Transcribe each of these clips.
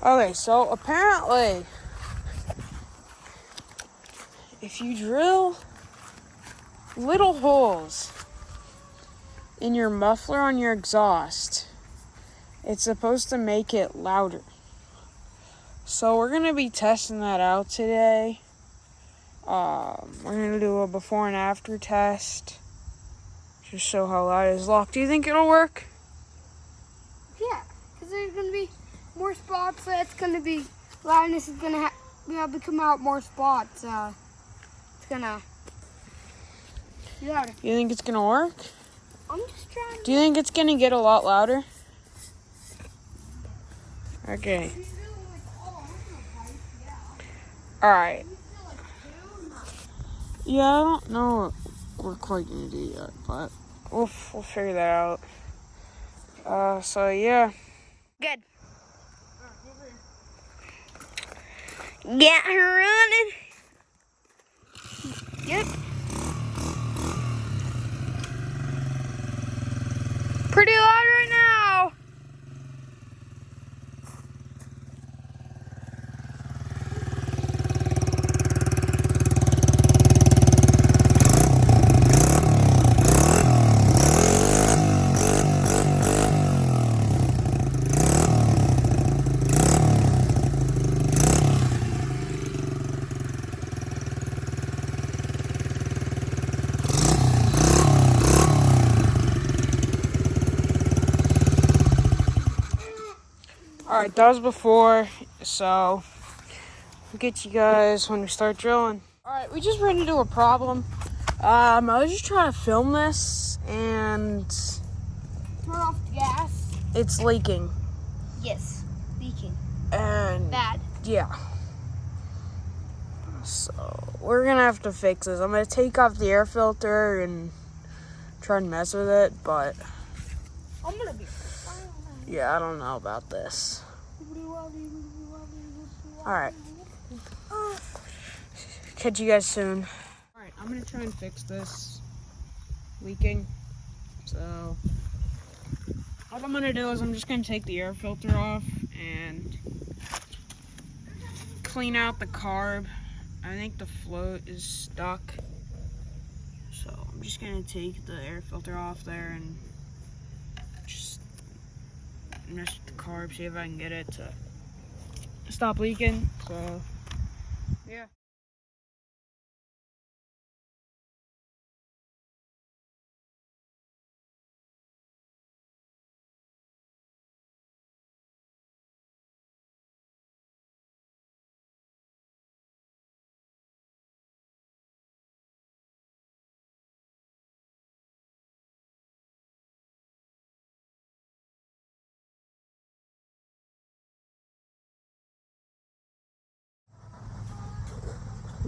Okay, so apparently, if you drill little holes in your muffler on your exhaust, it's supposed to make it louder. So we're going to be testing that out today. We're going to do a before and after test. Just show how loud it is. Locke, do you think it'll work? Yeah, because there's going to be more spots, so it's going to be, loudness is going to come out more spots. It's going to be louder. You think it's going to work? I'm just trying to... Do you think it's going to get a lot louder? Okay. Alright. Yeah, I don't know what we're quite going to do yet, but we'll figure that out. So yeah. Good. Get her running. Yep. Pretty loud right now. Alright, that was before, so I'll get you guys when we start drilling. Alright, we just ran into a problem. I was just trying to film this, and Turn off the gas. it's leaking. Yes, leaking. And Bad. yeah. So we're gonna have to fix this. I'm gonna take off the air filter and try and mess with it, but I'm going to be... yeah, I don't know about this. Alright. Catch you guys soon. Alright, I'm gonna try and fix this leaking. So what I'm gonna do is I'm just gonna take the air filter off and clean out the carb. I think the float is stuck. So I'm just gonna take the air filter off there and just mess with the carb, see if I can get it to stop leaking. So yeah.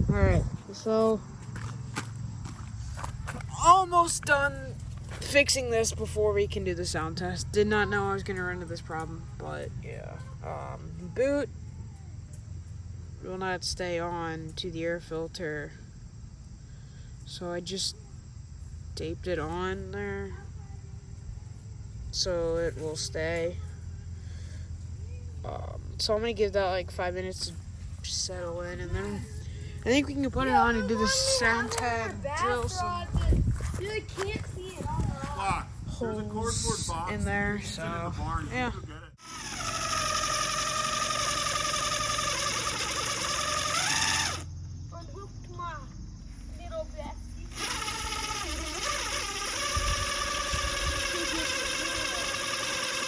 Alright, so almost done fixing this before we can do the sound test. Did not know I was gonna run into this problem, but yeah. Boot will not stay on to the air filter, so I just taped it on there so it will stay. So I'm gonna give that like 5 minutes to settle in, and then I think we can put it on and do the sound tag, drill some You can't see it. holes in there, so yeah.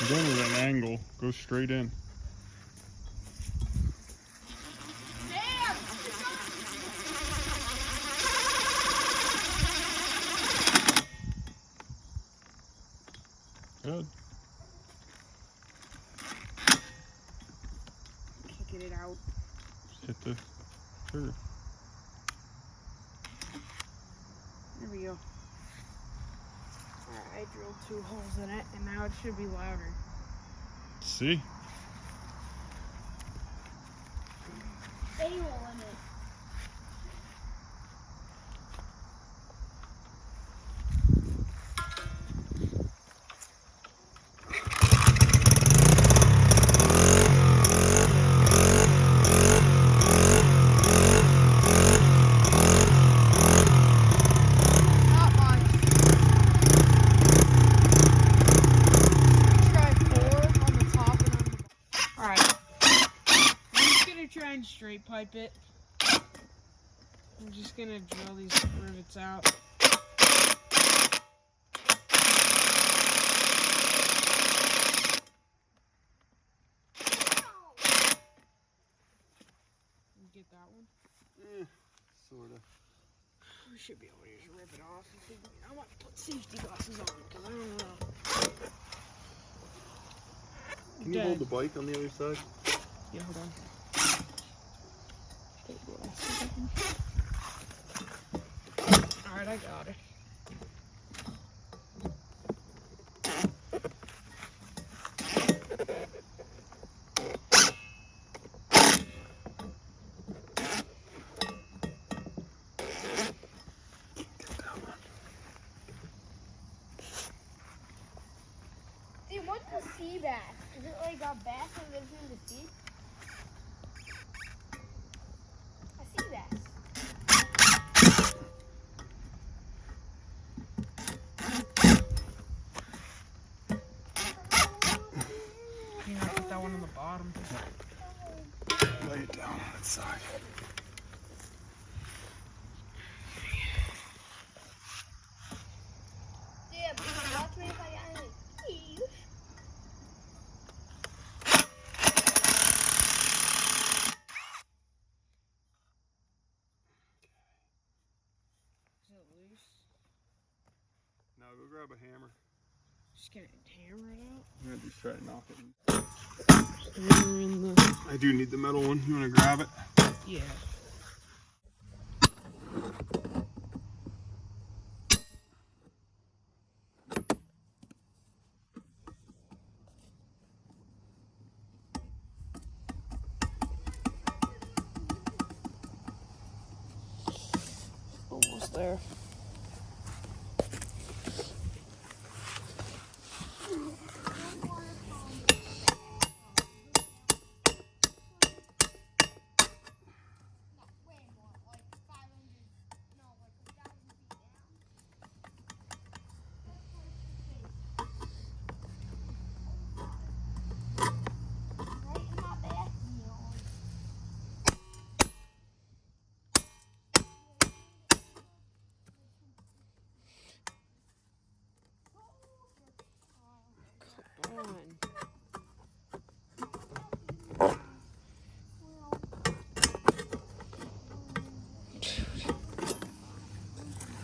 Going at an angle, go straight in. Good. Kicking it out. Just hit the trigger. There we go. Alright, I drilled 2 holes in it, and now it should be louder. See? A-hole in it. try and straight pipe it. I'm just gonna drill these rivets out. You get that one? Sort of. We should be able to just rip it off. I want to put safety glasses on because I don't know. Can you hold the bike on the other side? Yeah, hold on. Alright, I got it. Dude, what's the sea bass? Is it like a bass that lives in the sea? A sea bass. You know, put that one on the bottom. Lay it down on its side. Yeah, but watch me if I got any keys. Is it loose? Now go grab a hammer. Just gonna hammer it out. I'm gonna just try to knock it. Hammer in the. I do need the metal one. You wanna grab it? Yeah. Almost there. On. I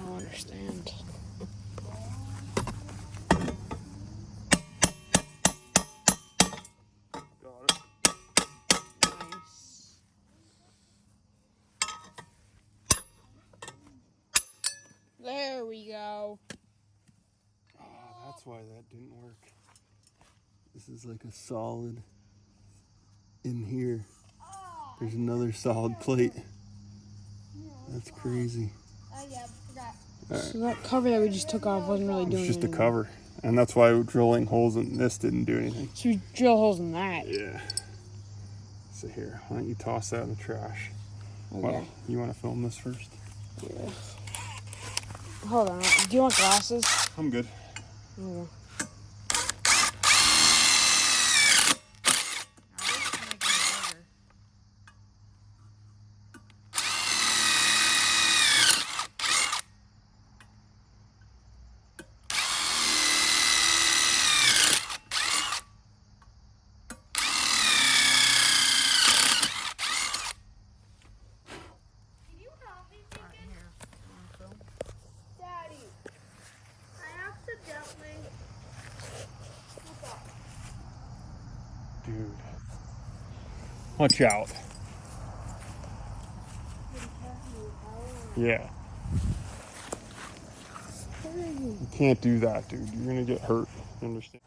don't understand. Got it. Nice. There we go. Oh, that's why that didn't work. This is like a solid in here. There's another solid plate. That's crazy. Oh yeah, forgot. So that cover that we just took off wasn't really doing It's just a anything. cover. And that's why drilling holes in this didn't do anything. So we drill holes in that. Yeah. So here, why don't you toss that in the trash? Okay. Well, you want to film this first? Yeah. Hold on. Do you want glasses? I'm good. Okay. Can you help me take it? Daddy, I accidentally. What's up? Dude. Watch out. Yeah. You can't do that, dude. You're gonna get hurt. You understand?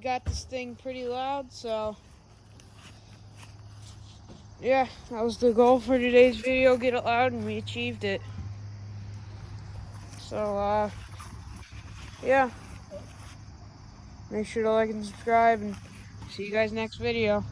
got this thing pretty loud, so yeah, that was the goal for today's video, get it loud, and we achieved it. So, yeah. Make sure to like and subscribe, and see you guys next video.